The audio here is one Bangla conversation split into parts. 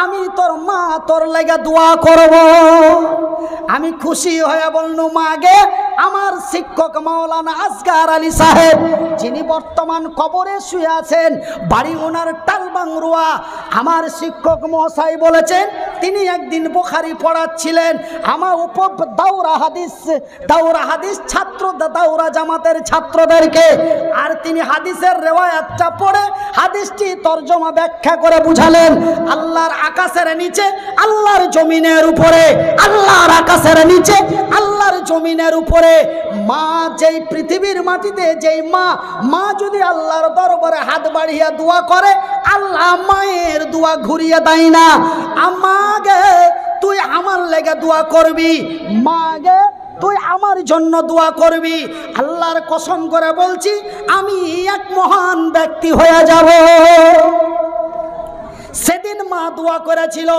আমি তোর মা তোর লেগে দোয়া করব। আমি খুশি হয়ে বললু, মাগে আমার শিক্ষক মাওলানা আসগার আলী সাহেব, যিনি বর্তমান কবরে শুয়ে আছেন, বাড়ি ওনার টালবাংরুয়া। আমার শিক্ষক মহাশয় বলেছেন তিনি একদিন বুখারী পড়াচ্ছিলেন আমার উপর দাওরা হাদিস ছাত্র দাওরা জামাতের ছাত্রদেরকে, আর তিনি হাদিসের রেওয়ায়াতটা পড়ে হাদিসটি তরজমা ব্যাখ্যা করে বুঝালেন। আল্লাহর আকাশের নিচে, আল্লাহর জমিনের উপরে, আল্লাহর আকাশের নিচে, আল্লাহর জমিনের উপরে মা, যেই পৃথিবীর মাটিতে যেই মা যদি আল্লাহর দরবারে হাত বাড়িয়ে দোয়া করে, আল্লাহ মায়ের দোয়া ঘুরিয়ে দেয় না। আমাগে তুই আমার লেগে দোয়া করবি, মাগে তুই আমার জন্য দোয়া করবি। আল্লাহর কসম করে বলছি, আমি এক মহান ব্যক্তি হয়ে যাব। সেদিন মা দোয়া করেছিল,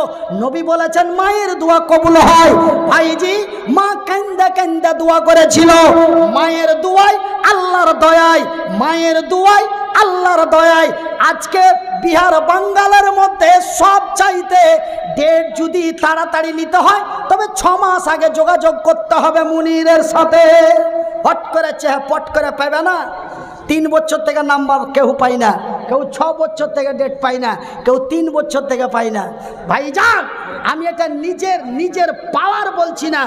নবী বলেছেন মায়ের দোয়া কবুল হয়। ভাইজি, মা কান্দা কান্দা দোয়া করেছিল। মায়ের দোয়ায়, আল্লাহর দয়ায়, মায়ের দোয়ায়, আল্লাহর দয়ায় আজকে বিহার বাঙ্গালের মধ্যে সব চাইতে ডেট যদি তাড়াতাড়ি নিতে হয় তবে 6 মাস আগে যোগাযোগ করতে হবে মুনিরের সাথে। হট করে পট করে পাবে না। 3 বছর থেকে নাম্বার কেউ পাই না, কেউ 6 বছর থেকে ডেট পাই না, কেউ 3 বছর থেকে পাই না। ভাইজান, আমি এটা নিজের পাওয়ার বলছি না,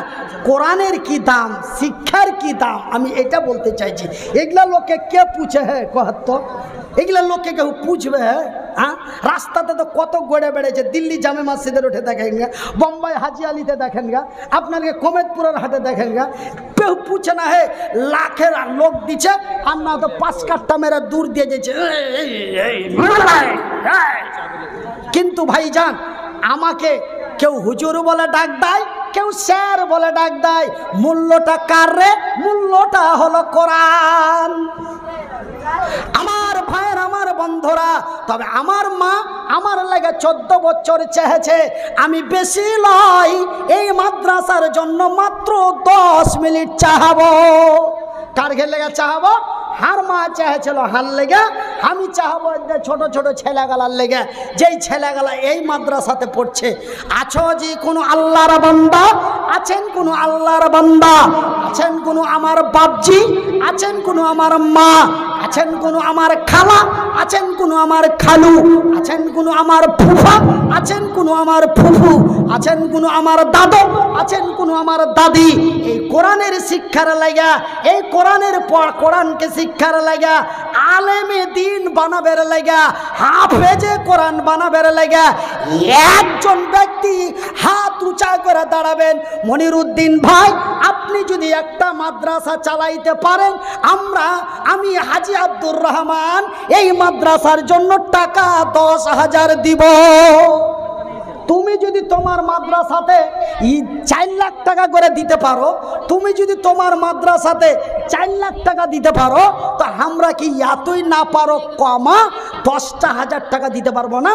কোরআনের কি দাম, শিক্ষার কি দাম, আমি এটা বলতে চাইছি। এগুলা লোকে কে পুছে? হ্যাঁ কহত, এগুলা লোকে কেউ পুছবে? হ্যাঁ, রাস্তাতে তো কত গড়ে বেড়েছে। দিল্লি জামে মসজিদের উঠে দেখেন গা, বোম্বাই হাজি আলিতে দেখেন গা, আপনাকে কমেদপুরের হাটে দেখেন গা, কেউ পুছে না। হে লাখের লোক দিচ্ছে, আর না তো 5 কাঠটা মেরে দূর দিয়ে যেছে। কিন্তু ভাইজান, আমাকে কেউ হুজুর বলে ডাক দেয়, কেউ স্যার বলে ডাক দেয়। মূল্যটা কার রে? মূল্যটা হলো কোরআন। আমার ভাইয়ের, আমার বন্ধুরা, তবে আমার মা আমার লাগে 14 বছর চেয়েছে। আমি বেশি লয়, এই মাদ্রাসার জন্য মাত্র 10 মিনিট চাহাবো। কার ঘের লেগে চাহাবো? হার মা চেয়েছিল হার লেগে, আমি চাহাবো ছোট ছোট ছেলেগালার লেগে, যেই ছেলেগালা এই মাদ্রাসাতে পড়ছে। আছো যে কোনো আল্লাহর বান্দা আছেন, কোনো আল্লাহর বান্দা আছেন, কোনো আমার বাপজি আছেন, কোনো আমার মা আছেন, কোনো আমার খালা আছেন, কোনো আমার খালু আছেন, কোনো আমার ফুফা আছেন, কোনো আমার ফুফু আছেন, কোনো আমার দাদু আছেন, কোনো আমার দাদি। এই কোরআনের শিক্ষার লাগা, এই কোরআনের পর কোরআনকে শিক্ষার লাগা, আলেমে দিন বানাবের লাগা, হাফেজে কোরআন বানাবের লাগা একজন ব্যক্তি হাত উঁচা করে দাঁড়াবেন। মনিরুদ্দিন ভাই, আপনি যদি একটা মাদ্রাসা চালাইতে পারেন, আমি হাজি আব্দুর রহমান এই মাদ্রাসার জন্য টাকা 10,000 দিব। তুমি যদি তোমার মাদ্রাসাতে 4 লাখ টাকা করে দিতে পারো, তুমি যদি তোমার মাদ্রাসাতে 4 লাখ টাকা দিতে পারো, তো আমরা কি এতই না পারো কমা 10,000 টাকা দিতে পারবো না?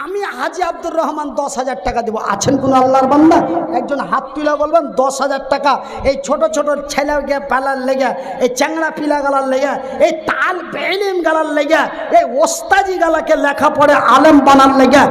আমি হাজি আব্দুর রহমান 10,000 টাকা দেবো। আছেন কোন আল্লাহর বান্দা? একজন হাত তুলে বলবেন 10,000 টাকা এই ছোট ছোট ছেলে পালার লেগে, এই চ্যাংড়া পিলা গালার লেগে, এই তাল বেলিম গালার লেগে, এই ওস্তাজি গালাকে লেখাপড়ে আলেম বানার লেগে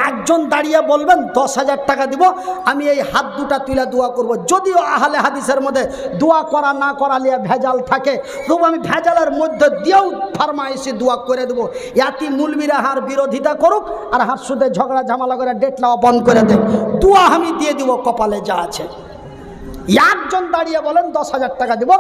একজন দাঁড়িয়ে বলবেন 10,000 টাকা দিব। আমি এই হাত দুটা তুলে দোয়া করব। যদিও আহলে হাদিসের মধ্যে দোয়া করা না করা নিয়ে ভেজাল থাকে, তবু আমি ভেজালের মধ্যে দিয়েও ফারমাইশি দোয়া করে দেবো। ইয়াতি মুলবিরা হার বিরোধিতা করুক আর হাত সুদে ঝগড়া ঝামেলা করে ডেট নেওয়া বন্ধ করে দেন, দোয়া আমি দিয়ে দিব কপালে যা আছে। একজন দাঁড়িয়ে বলেন 10,000 টাকা দিব,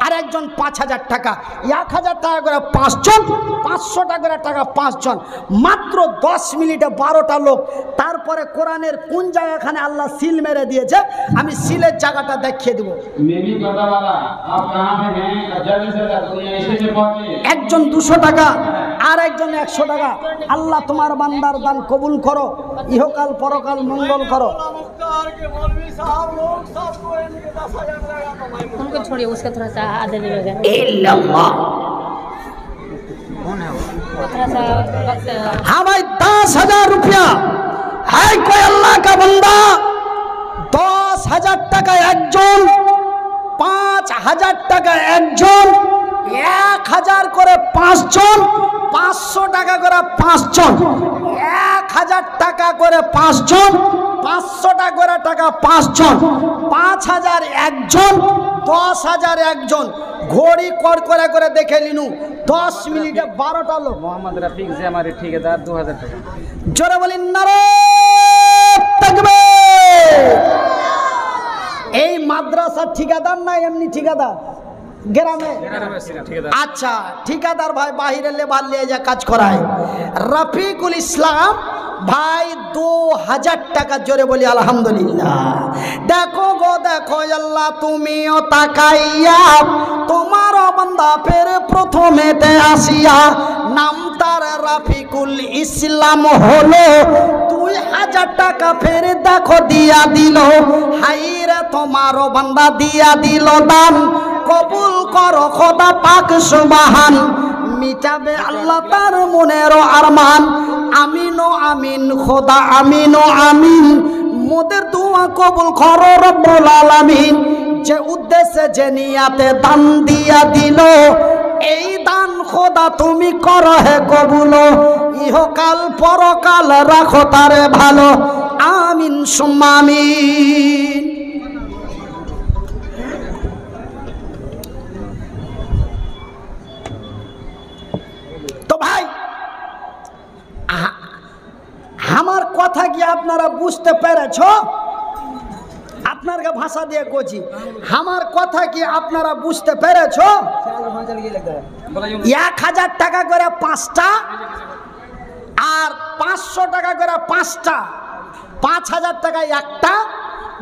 আর একজন 5,000 টাকা, 1,000 টাকা করে 5 জন, 500 টাকা করে টাকা 5 জন, মাত্র 10 মিনিটে 12টা লোক। তারপরে কোরআনের কোন জায়গাখানে আল্লাহ সিল মেরে দিয়েছে, আমি সিলের জায়গাটা দেখিয়ে দেবো। একজন 200 টাকা, আর একজন 100 টাকা। আল্লাহ তোমার বান্দার দান কবুল করো, ইহকাল পরকাল মঙ্গল করো। उनको छोड़िए, उसका थोड़ा सा आधे ले लेगा। हाँ भाई, 10,000 रुपया है कोई अल्लाह का बंदा? 10,000 টাকা একজন, 5,000 টাকা একজন, 1,000 করে 5 জন, 500 টাকা করে 5 জন, 1,000 টাকা করে 5 জন, 500 টাকা করে 5 জন, 5,000 একজন, 10,000 একজন। ঘড়ি কর করে দেখে নিনু, 10 মিনিটে 12টা লোক। মোহাম্মদ রফিক জামারি ঠিকাদার 2000 টাকা। জোরে বলেন নারে তাকবীর। এই মাদ্রাসার ঠিকাদার না এমনি ঠিকাদার গ্রামে? আচ্ছা, ঠিকাদার ভাই বাহিরে লেবার নিয়ে যা কাজ করায়। রফিকুল ইসলাম ভাই 2000 টাকা। জোরে বলি আলহামদুলিল্লাহ। দেখো গো দেখো আল্লাহ, তুমিও তাকাইয়া তোমার বান্দা ফের প্রথমেতে আসিয়া, নাম তার রফিকুল ইসলাম হলো, 2000 টাকা ফের দেখো দিয়া দিল। হাইরে তোমার বান্দা দিয়া দিল দান, কবুল করো খোদা পাক সুবহান, মিটাবে আল্লাহ তার মনের আরমান। আমিন ও আমিন খোদা, আমিন ও আমিন, মোদের দোয়া কবুল করো রব্বুল আলামিন। যে উদ্দেশ্যে যে নিয়াতে দান দিয়া দিল, এই দান খোদা তুমি করো হে কবুল, ইহকাল পরকাল রাখো তারে ভালো। আমিন সুম্মা আমিন। তো ভাই, আমার কথা কি আপনারা বুঝতে পেরেছ? আপনার ভাষা দিয়ে কইছি, আমার কথা কি আপনারা বুঝতে পেরেছ? 1,000 টাকা করে 5টা, আর 500 টাকা করে 5টা, 5,000 টাকায় একটা,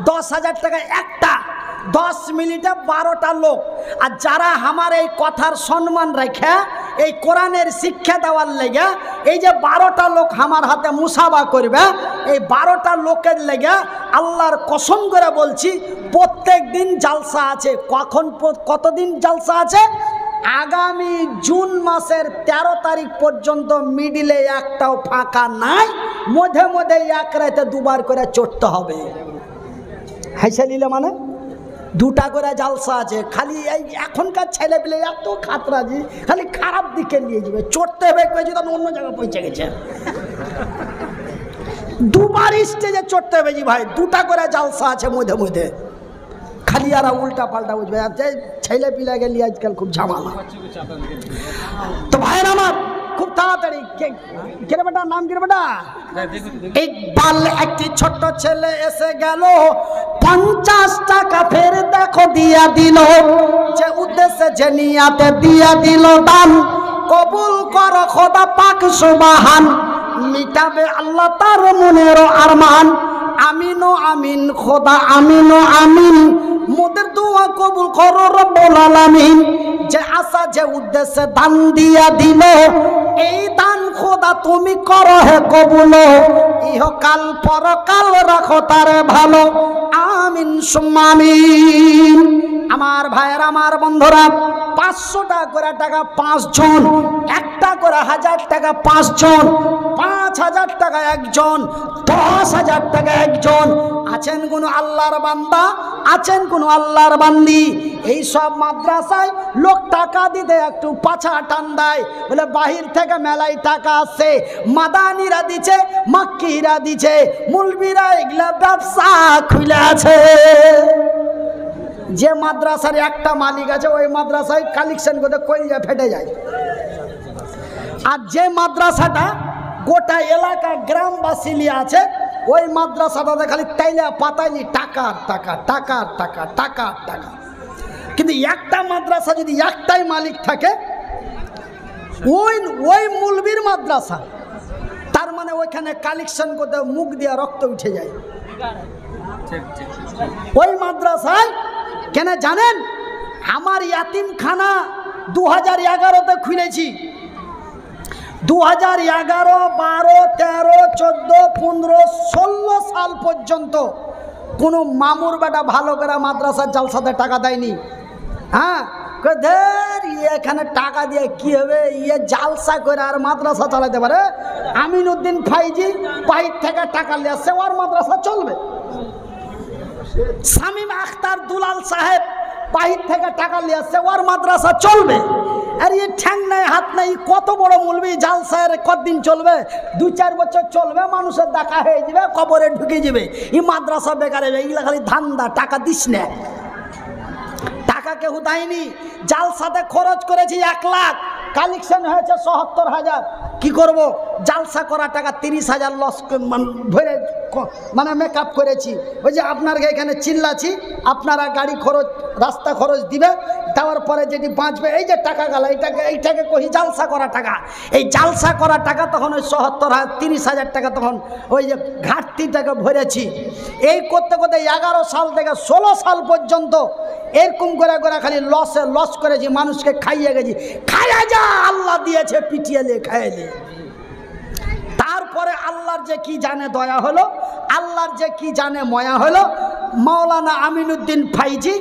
10,000 টাকায় একটা, 10 মিনিটে 12টা লোক। আর যারা আমার এই কথার সম্মান রেখে এই কোরআনের শিক্ষা দেওয়ার লেগে এই যে 12টা লোক আমার হাতে মুসাফা করবে, এই 12টা লোকের লেগে আল্লাহর কসম করে বলছি, প্রত্যেক দিন জালসা আছে। কতদিন জালসা আছে? আগামী জুন মাসের 13 তারিখ পর্যন্ত মিডিলে একটাও ফাঁকা নাই। মধ্যে মধ্যে এক রাতে 2বার করে চড়তে হবে। হাইসা নিলে মানে 2টা করে জালসা আছে। খালি এই এখনকার ছেলে পেলে এত খাতরাজি, খালি খারাপ দিকে নিয়ে যাবে। চড়তে হবে কয়েছে তখন অন্য জায়গায় পৌঁছে গেছে। 2বার স্টেজে চড়তে হবে জি ভাই। 2টা করে জালসা আছে মধ্যে মধ্যে। খালি আর উল্টা পাল্টা বুঝবে। ছেলে পিলা গেলি আজকাল খুব ঝামেলা। তো ভাইয়ের আমার খুব তাড়াতাড়ি, কে বেটা নাম কি বেটা? ইকবাল একটি ছোট্ট ছেলে এসে গেল, 50 টাকা ফের দেখো দিয়া দিল। যে উদ্দেশ্যে যে নিয়াতে দিয়া দিল দান, কবুল করো খোদা পাক সুবহান, মিটাবে আল্লাহ তার মনের আরমান। আমিন ও আমিন খোদা, আমিন ও আমিন, মোদের দোয়া কবুল করো রব্বুল আলামিন। যে আশা যে উদ্দেশ্যে দান দিয়া দিল, এই দান খোদা তুমি করো হে কবুল, ইহকাল পরকাল রাখো তারে ভালো। আমিন সুম্মা আমিন। আমার ভাইয়ের, আমার বন্ধুরা, 500 টাকা করে 5 জন, 1টা করে 1000 টাকা 5 জন, 5,000 টাকা একজন, 10,000 টাকা একজন। আছেন কোন আল্লাহর বান্দা, আছেন কোন আল্লাহর বান্দি, এই সব মাদ্রাসায় লোক টাকা দিতে একটু পাছা টান দেয়, বলে বাহির থেকে মেলায় টাকা আসছে। মাদানিরা দিচ্ছে, মাক্কিরা দিচ্ছে, মুলবিরা এগুলা ব্যবসা খুলে আছে। যে মাদ্রাসার একটা মালিক আছে, ওই মাদ্রাসায় কালেকশন করতে কইলে ফেটে যায়। আর যে মাদ্রাসাটা গোটা এলাকা গ্রামবাসী নিয়ে আছে, ওই মাদ্রাসাটাতে খালি তাইলা পাতাইলি টাকার টাকা, টাকার টাকা, টাকার টাকা। কিন্তু একটা মাদ্রাসা যদি একটাই মালিক থাকে, ওই মুলবির মাদ্রাসা, তার মানে ওইখানে কালেকশন করতে মুখ দিয়ে রক্ত উঠে যায়। ওই মাদ্রাসায় কেন জানেন? আমার ইয়াতিমখানা 2011-তে খুলেছি। 2011, 12, 13, 14, 15, 16 সাল পর্যন্ত কোনো মামুর বেটা ভালো করে মাদ্রাসার জালসাতে টাকা দেয়নি। হ্যাঁ, এখানে টাকা দিয়ে কি হবে, জালসা করে আর মাদ্রাসা চালাতে পারে? আমিনুদ্দিন ফাইজি বাহির থেকে টাকা নিয়ে আসছে, ওর মাদ্রাসা চলবে। শামীম আখতার দুলাল সাহেব বাহির থেকে টাকা নিয়ে আসছে, ওর মাদ্রাসা চলবে। আর এই ঠ্যাং নাই হাত নাই, কত বড় মৌলবি জালসার কতদিন চলবে? 2-4 বছর চলবে, মানুষের দেখা হয়ে যাবে, কবরে ঢুকে যাবে, এই মাদ্রাসা বেকার হবে। এগুলা খালি ধান্দা, টাকা দিস না। টাকা কেউ দেয়নি, জালসাতে খরচ করেছি 1 লাখ, কালেকশন হয়েছে ৭৭,০০০। কি করব? জালসা করা টাকা 30,০০০ লস ধরে মানে মেকআপ করেছি। ওই যে আপনার এখানে চিল্লাছি, আপনারা গাড়ি খরচ রাস্তা খরচ দিবে, দেওয়ার পরে যেটি বাঁচবে এই যে টাকা গেল, এইটাকে কহি জালসা করা টাকা। এই জালসা করা টাকা তখন ওই 30,০০০ টাকা তখন ওই যে ঘাটতিটাকে ভরেছি। এই করতে করতে 11 সাল থেকে 16 সাল পর্যন্ত এরকম করে করে খালি লস করেছি, মানুষকে খাইয়ে গেছি। খাইয়া যা আল্লাহ দিয়েছে, পিটিয়ে খাইয়ে। তারপরে আল্লাহর যে কি জানে দয়া হলো, আল্লাহর যে কি জানে ময়া হলো, মাওলানা আমিনুদ্দিন ফাইজি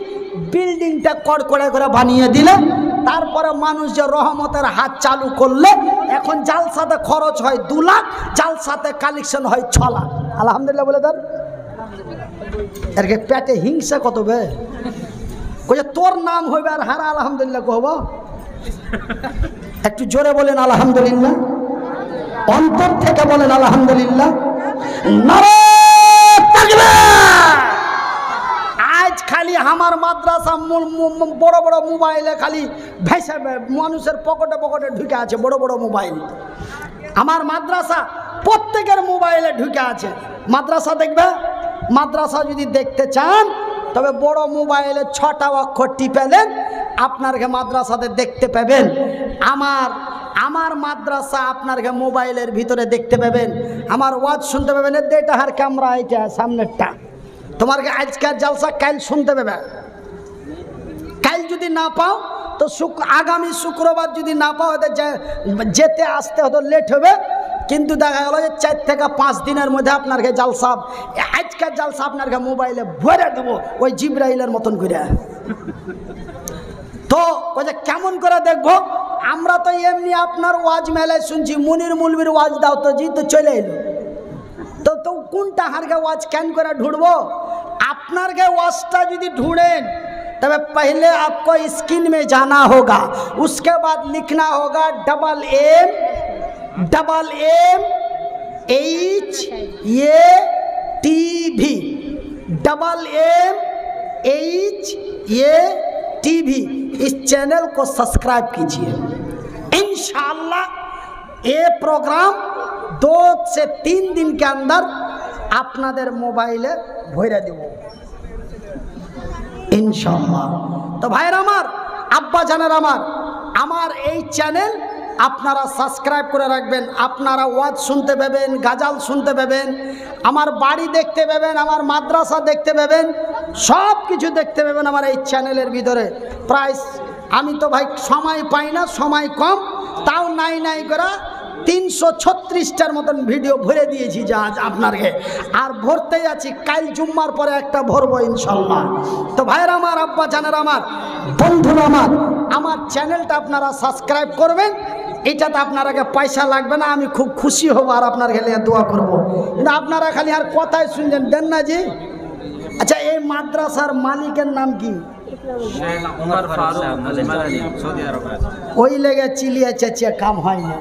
বিল্ডিংটা কড়কড়া করে বানিয়ে দিলে। তারপরে মানুষ যে রহমতের হাত চালু করলে, এখন জালসাতে খরচ হয় 2 লাখ, জালসাতে কালেকশন হয় 6 লাখ। আলহামদুলিল্লাহ বলে দেন। এর পেটে হিংসা কত বে? কইছে তোর নাম হইবে আর হারা আলহামদুলিল্লাহ কহব। একটু জোরে বলেন আলহামদুলিল্লাহ, অন্তর থেকে বলেন আলহামদুলিল্লাহ। নারে তাকবীর। আজ খালি আমার মাদ্রাসা বড় বড় মোবাইলে খালি ভেসে মানুষের পকেটে পকেটে ঢুকে আছে, বড় বড় মোবাইল। আমার মাদ্রাসা প্রত্যেকের মোবাইলে ঢুকে আছে। মাদ্রাসা দেখবে, মাদ্রাসা যদি দেখতে চান তবে বড় মোবাইলে 6টা অক্ষর টিপেলেন, আপনারকে মাদ্রাসাতে দেখতে পাবেন। আমার মাদ্রাসা আপনারকে মোবাইলের ভিতরে দেখতে পাবেন, আমার ওয়াজ শুনতে পাবেন। এটা হার ক্যামেরা, এটা সামনেরটা। তোমারকে আজকের জালসা কাল শুনতে পাবে। কাল যদি না পাও তো আগামী শুক্রবার যদি না পাও, যেতে আসতে হয়তো লেট হবে, কিন্তু দেখা গেল যে 4 থেকে 5 দিনের মধ্যে আপনারকে জালসা, আজকের জালসা আপনারকে মোবাইলে ভরে দেবো ওই জিব্রাইলের মতন করে। তো ওই যে কেমন করে দেখবো? আমরা তো এমনি আপনার ওয়াজ মেলায় শুনছি, মুনির মুলবির ওয়াজ দাও তো জি, তো চলে এলো। তো কোনটা হারকে ওয়াজ কেন করে ঢুঁড়বো? আপনার के वास्ता यदि ढूंढें तब पहले आपको स्क्रीन में जाना होगा, उसके बाद लिखना होगा MMHATV, MMHATV। इस चैनल को सब्सक्राइब कीजिए। इंशाअल्लाह ये प्रोग्राम 2 से 3 दिन के अंदर আপনাদের মোবাইলে ভরে দেব ইনশাআল্লাহ। তো ভাইরা আমার, আব্বা জানের আমার এই চ্যানেল আপনারা সাবস্ক্রাইব করে রাখবেন। আপনারা ওয়াজ শুনতে পাবেন, গাজাল শুনতে পাবেন, আমার বাড়ি দেখতে পাবেন, আমার মাদ্রাসা দেখতে পাবেন, সব কিছু দেখতে পাবেন আমার এই চ্যানেলের ভিতরে। প্রায় আমি তো ভাই সময় পাই না, সময় কম, তাও নাই করে 336টার মতন ভিডিও ভরে দিয়েছি যা আপনাকে, আর ভরতে যাচ্ছি। কাল জুম্মার পরে একটা ভরবো ইনশাল্লাহ। তো ভাইরা আমার, আব্বা জানেরা আমার, বন্ধুরা আমার চ্যানেলটা আপনারা সাবস্ক্রাইব করবেন। এটাতে আপনারাকে পয়সা লাগবে না, আমি খুব খুশি হব আর আপনার খেলে দোয়া করব। কিন্তু আপনারা খালি আর কথাই শুনছেন, দেন না জি। আচ্ছা, এই মাদ্রাসার মালিকের নাম কি? ওই লেগে চিলিয়ে চেঁচিয়ে কাম হয় না।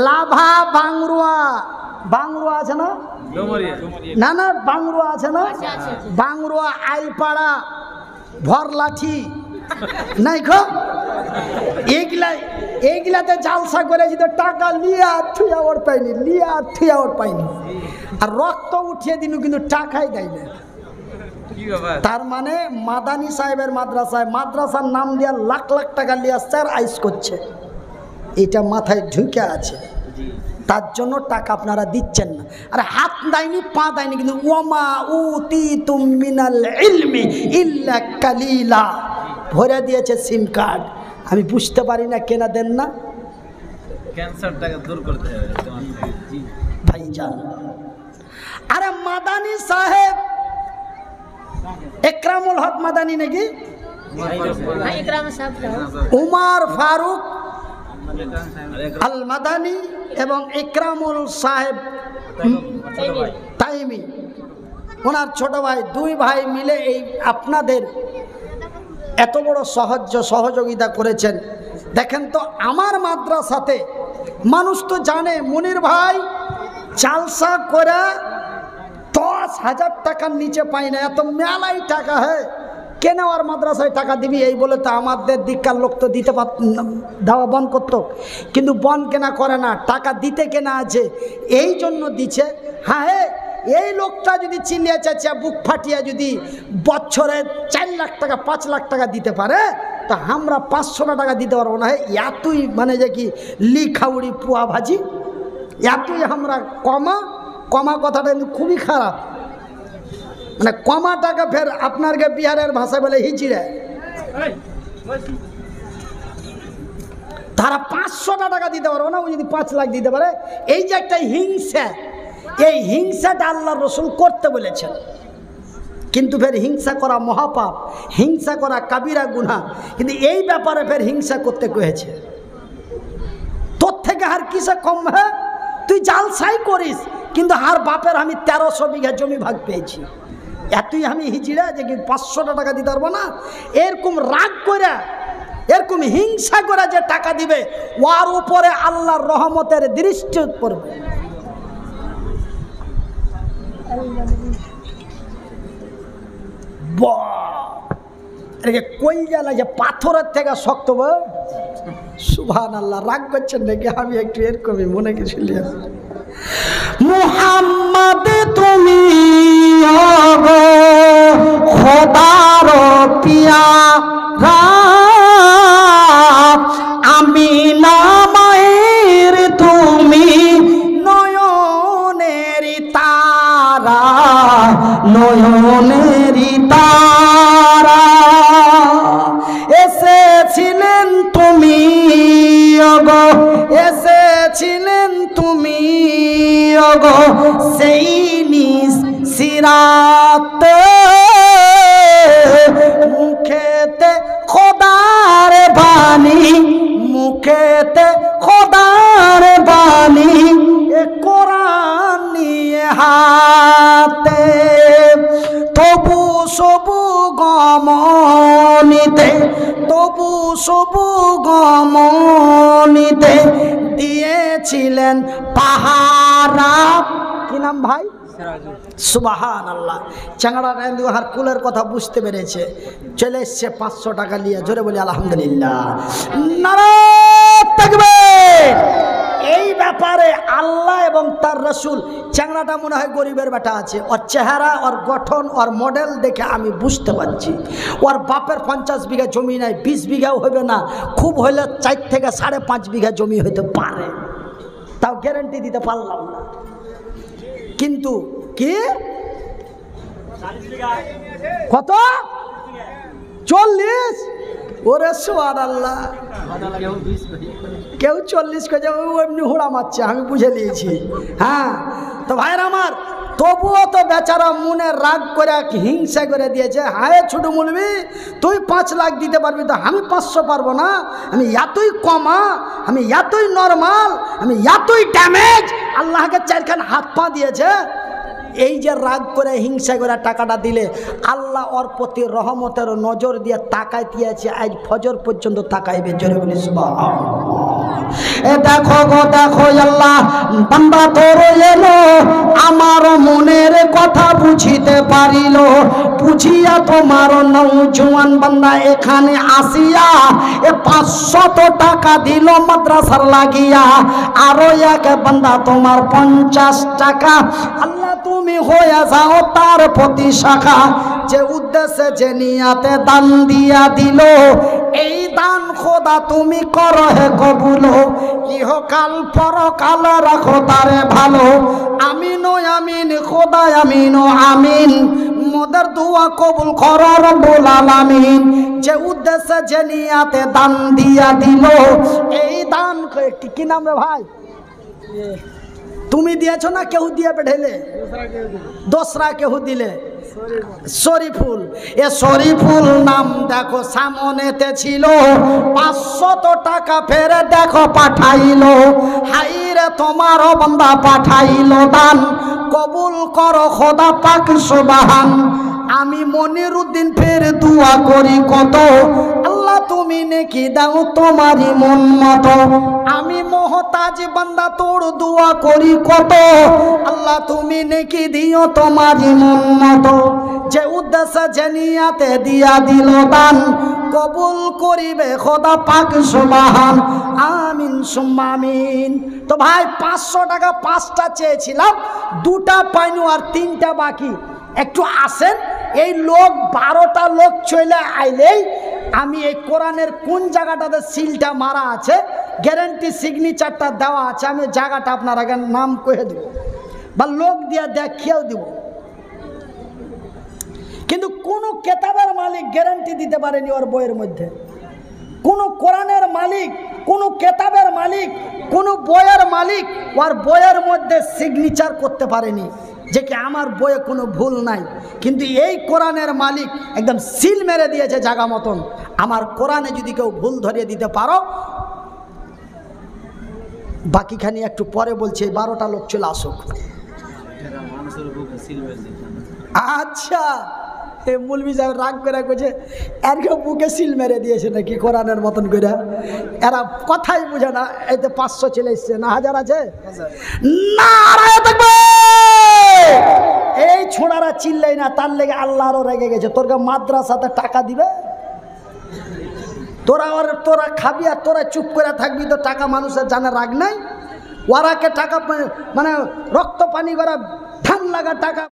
লাভা বাংরুয়া আছে না? না বাংরুয়া আছে না? বাংরুয়া, আইলপাড়া, ভরলাঠি নাই খো, এইগুলাতে জালসা করেছি তো টাকা লিয়া থুয়া ওর পাইনি, আর রক্ত উঠিয়ে দিন কিন্তু টাকাই দেয় না। তার মানে মাদানী সাহেবের মাদ্রাসার নাম দিয়া লাখ লাখ টাকা লিয়া স্যার আইস করছে, এটা মাথায় ঢুকে আছে। তার জন্য টাকা আপনারা দিচ্ছেন না। আর হাত দেয়নি, পা দেয়নি, কিন্তু ওমা উতিতুম মিনাল ইলমি ইল্লা কালিলা ভরে দিয়েছে সিম কার্ড। আমি বুঝতে পারি না কেনা দেন না। ক্যান্সারটাকে দূর করতে হবে ভাইজান। আরে মাদানী সাহেব একরামুল হক মাদানী নাকি? উমার ফারুক আল মাদানী এবং একরামুল সাহেব তাইমি, ওনার ছোট ভাই, দুই ভাই মিলে এই আপনাদের এত বড় সহযোগিতা করেছেন। দেখেন তো আমার মাদ্রাসাতে মানুষ তো জানে মনির ভাই চালসা করে 10,000 টাকার নিচে পাই না, এত মেলাই টাকা। হ্যাঁ, কেন আর মাদ্রাসায় টাকা দিবি এই বলে তো আমাদের দিককার লোক তো দিতে দেওয়া বন্ধ করতো, কিন্তু বন্ধ কেনা করে না, টাকা দিতে কেনা আছে, এই জন্য দিচ্ছে। হ্যাঁ, এই লোকটা যদি চিল্লিয়া চাচিয়া বুক ফাটিয়া যদি বছরে 4 লাখ টাকা 5 লাখ টাকা দিতে পারে, তা আমরা 500 টাকা দিতে পারবো না। এতই মানে যে কি লিখাউড়ি পুয়া ভাজি, এতই আমরা কমা কথাটা কিন্তু খুবই খারাপ। মানে কমা টাকা ফের আপনারকে বিহারের ভাষায় বলে হিচিড়ে, তারা 500 টাকা দিতে পারবো না, ও যদি 5 লাখ দিতে পারে। এই যে একটা হিংসা, এই হিংসাটা আল্লাহ রসুল করতে বলেছেন, কিন্তু ফের হিংসা করা মহাপাপ, হিংসা করা কাবিরা গুনাহ, কিন্তু এই ব্যাপারে ফের হিংসা করতে কয়েছে। তোর থেকে আর কিসে কম? হ্যাঁ, তুই জালসাই করিস, কিন্তু আর বাপের আমি 1300 বিঘা জমি ভাগ পেয়েছি, এতই আমি হিজড়া যে কি 500 টাকা দিতে পারবো না। এরকম রাগ করে, এরকম হিংসা করে যে টাকা দিবে, ওর উপরে আল্লাহর রহমতের দৃষ্টি পড়বে। কইলা লাগে পাথরের থেকে শক্ত। সুবহানাল্লাহ, রাগ করছেন নাকি? আমি একটু এরকমই মনে গেছিল। মুহাম্মদ তুমি খোদার পিয়ারা, আমি নামের তুমি নয়নের তারা, নয়নের তারা, এসেছিলেন তুমি ওগো, এসেছিলেন তুমি ওগো সেই নিজ সিরাতে, মুখেতে খোদার বাণী, মুখেতে খোদার বাণী, এ কোরআন নিয়ে হাতে, তবু সবু গমনিতে, তবু সবু গমনিতে দিয়েছিলেন পাহারা। কি নাম ভাই? সুবহানাল্লাহ। চাংড়া রেন্দু আর কুলের কথা বুঝতে পেরেছে, চলে এসছে 500 টাকা নিয়ে। জোরে বলি আলহামদুলিল্লাহ, নারায়ে তাকবীর। এই ব্যাপারে আল্লাহ এবং তার রসুল, চ্যাংড়াটা মনে হয় গরিবের বেটা আছে, ওর চেহারা, ওর গঠন, ওর মডেল দেখে আমি বুঝতে পারছি ওর বাপের 50 বিঘা জমি নাই, 20 বিঘাও হবে না, খুব হইলে 4 থেকে 5.5 বিঘা জমি হইতে পারে, তাও গ্যারান্টি দিতে পারলাম না। কিন্তু কি কত? 40? ওরে সুবহানাল্লাহ, কেউ 40 কে যাবে, এমনি হুড়া মারছে, আমি বুঝে নিয়েছি। হ্যাঁ, তো ভাইয়ের আমার, তবুও তো বেচারা মনে রাগ করে হিংসা করে দিয়েছে। হায় ছোট মুলবি, তুই 5 লাখ দিতে পারবি, তো আমি 500 পারবো না, আমি এতই কমা, আমি এতই নরমাল, আমি এতই ড্যামেজ। আল্লাহকে 4খান হাত পা দিয়েছে। এই যে রাগ করে হিংসা করে টাকাটা দিলে, আল্লাহ ওর প্রতি রহমতের নজর দিয়ে তাকাই দিয়েছে, আজ ফজর পর্যন্ত তাকাইবে। জোরে বলি সুবহানাল্লাহ। এ দেখো গো দেখো, আল্লাহ বান্দা তোর এলো, আমার মনের কথা বুঝিতে পারিল, বুঝিয়া তোমার নওজোয়ান বান্দা এখানে আসিয়া এ 500 টাকা দিল মাদ্রাসার লাগিয়া, আরো এক বান্দা তোমার 50 টাকা। আল্লাহ তুমি হয়ে যাও তার প্রতি শাখা, যে উদ্দেশ্যে যে নিয়াতে দান দিয়া দিল, এই দান খোদা তুমি করো হে কবুল, ইহকাল পরকাল রাখো তারে ভালো। আমিন আমিন খোদা, আমিন আমিন, মোদের দোয়া কবুল করো রব্বুল আলামিন। যে উদ্দেশ্যে যে নিয়াতে দান দিয়া দিল, এই দান কি নাম রে ভাই? তুমি দিয়েছো না কেউ দিয়ে পেঠাইলে? দোসরা কেউ দিলে? শরীফুল। এ শরীফুল নাম দেখো সামনেতে ছিল, 500 টাকা ফেরে দেখো পাঠাইলো। হাইরে তোমারও বান্দা পাঠাইলো দান, কবুল করো খোদা পাক সুবহান। আমি মনিরুদ্দিন ফের দোয়া করি কত, আল্লাহ তুমি নেকি দাও তোমারই মন মতো। আমি মোহতাজ বান্দা তোর দোয়া করি কত, আল্লাহ তুমি নেকি দিও তোমারই মন মতো। যে উদ্দেশ্য জানিয়াতে দিয়া দিল দান, কবুল করিবে খোদা পাক সুবহান। আমিন সুম্মা আমিন। তো ভাই 500 টাকা 5টা চেয়েছিলাম, 2টা পাইনি আর 3টা বাকি। একটু আসেন, এই লোক 12টা লোক চলে আইলেই আমি এই কোরআনের কোন জায়গাটাতে সিলটা মারা আছে, গ্যারান্টি সিগনেচারটা দেওয়া আছে, আমি জায়গাটা আপনার আগে নাম কয়ে দেব বা লোক দিয়ে দেখিয়েও দেব। কিন্তু কোনো কেতাবের মালিক গ্যারান্টি দিতে পারেনি ওর বইয়ের মধ্যে, কোনো কোরআনের মালিক, কোনো কেতাবের মালিক, কোনো বইয়ের মালিক ওর বইয়ের মধ্যে সিগনেচার করতে পারেনি যে কি আমার বইয়ে কোনো ভুল নাই। কিন্তু এই কোরআনের মালিক একদম সিল মেরে দিয়েছে জায়গা মতন। আমার কোরআনে যদি কেউ ভুল ধরিয়ে দিতে পারো, বাকিখানি একটু পরে বলছে, 12টা লোক চলে আসুক। আচ্ছা, এ মৌলভী সাহেব রাগ করে কইছে এর কেউ বুকে সিল মেরে দিয়েছে নাকি কোরআনের মতন করে। এরা কথাই বুঝে না। এই তো 500 চলে এসছে না, 1000 আছে নারায়ে তাকবীর। এই ছোড়ারা চিল্লাই না, তার লেগে আল্লাহরও রেগে গেছে। তোরকে মাদ্রাসাতে টাকা দিবে, তোরা খাবি আর তোরা চুপ করে থাকবি, তো টাকা মানুষের জানে রাগ নাই। ওরাকে টাকা মানে রক্ত পানি করা ঠান লাগা টাকা